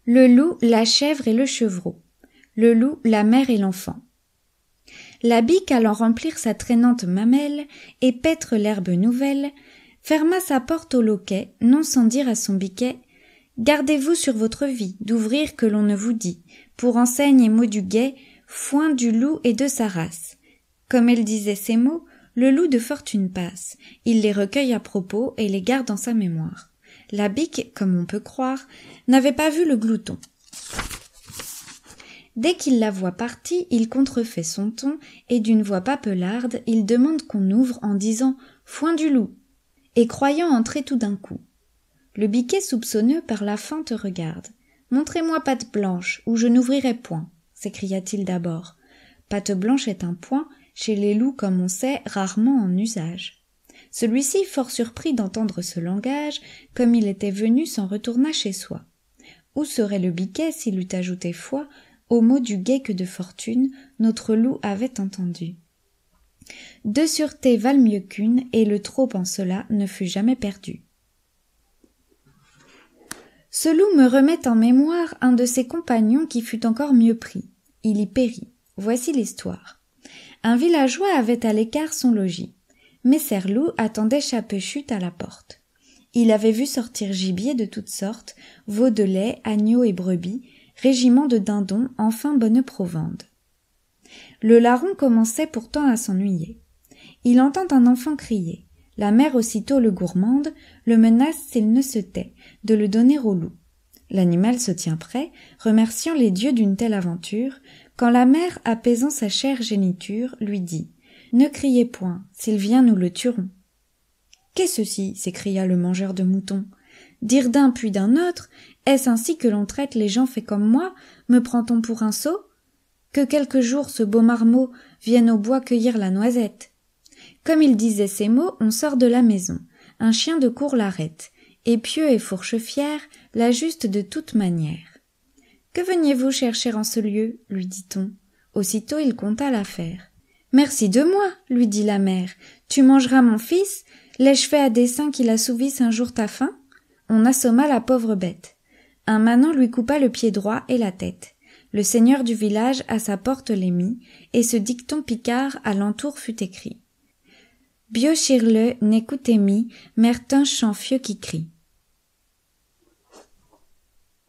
Le loup, la chèvre et le chevreau. Le loup, la mère et l'enfant. La bique allant remplir sa traînante mamelle et paître l'herbe nouvelle, ferma sa porte au loquet, non sans dire à son biquet « Gardez-vous sur votre vie d'ouvrir que l'on ne vous dit, pour enseigne et mot du guet, foin du loup et de sa race. » Comme elle disait ces mots, le loup de fortune passe, il les recueille à propos et les garde en sa mémoire. La bique, comme on peut croire, n'avait pas vu le glouton. Dès qu'il la voit partie, il contrefait son ton, et d'une voix papelarde, il demande qu'on ouvre en disant « Foin du loup !» et croyant entrer tout d'un coup. Le biquet soupçonneux par la fente regarde. « Montrez-moi patte blanche, ou je n'ouvrirai point !» s'écria-t-il d'abord. Patte blanche est un point, chez les loups comme on sait, rarement en usage. Celui-ci, fort surpris d'entendre ce langage, comme il était venu, s'en retourna chez soi. Où serait le biquet s'il eût ajouté foi au mot du guet que de fortune notre loup avait entendu. Deux sûretés valent mieux qu'une, et le trop en cela ne fut jamais perdu. Ce loup me remet en mémoire un de ses compagnons qui fut encore mieux pris. Il y périt. Voici l'histoire. Un villageois avait à l'écart son logis. Messer Loup attendait Chape-Chute à la porte. Il avait vu sortir gibier de toutes sortes, veaux de lait, agneaux et brebis, régiment de dindons, enfin bonne provende. Le larron commençait pourtant à s'ennuyer. Il entend un enfant crier. La mère aussitôt le gourmande, le menace s'il ne se tait, de le donner au loup. L'animal se tient prêt, remerciant les dieux d'une telle aventure, quand la mère, apaisant sa chère géniture, lui dit « Ne criez point, s'il vient nous le tuerons. » « Qu'est ceci ?» s'écria le mangeur de moutons. « Dire d'un puis d'un autre, est-ce ainsi que l'on traite les gens faits comme moi? Me prend-on pour un sot? Que quelque jour ce beau marmot vienne au bois cueillir la noisette. » Comme il disait ces mots, on sort de la maison. Un chien de cour l'arrête. Épieux et fourche fier, l'ajuste de toute manière. « Que veniez-vous chercher en ce lieu ?» lui dit-on. Aussitôt il conta l'affaire. « Merci de moi, lui dit la mère. Tu mangeras mon fils? L'ai-je fait à dessein qu'il assouvisse un jour ta faim? » On assomma la pauvre bête. Un manant lui coupa le pied droit et la tête. Le seigneur du village à sa porte les mit, et ce dicton picard à l'entour fut écrit. Bio chirle n'écoutez mi, mertin chant fieux qui crie.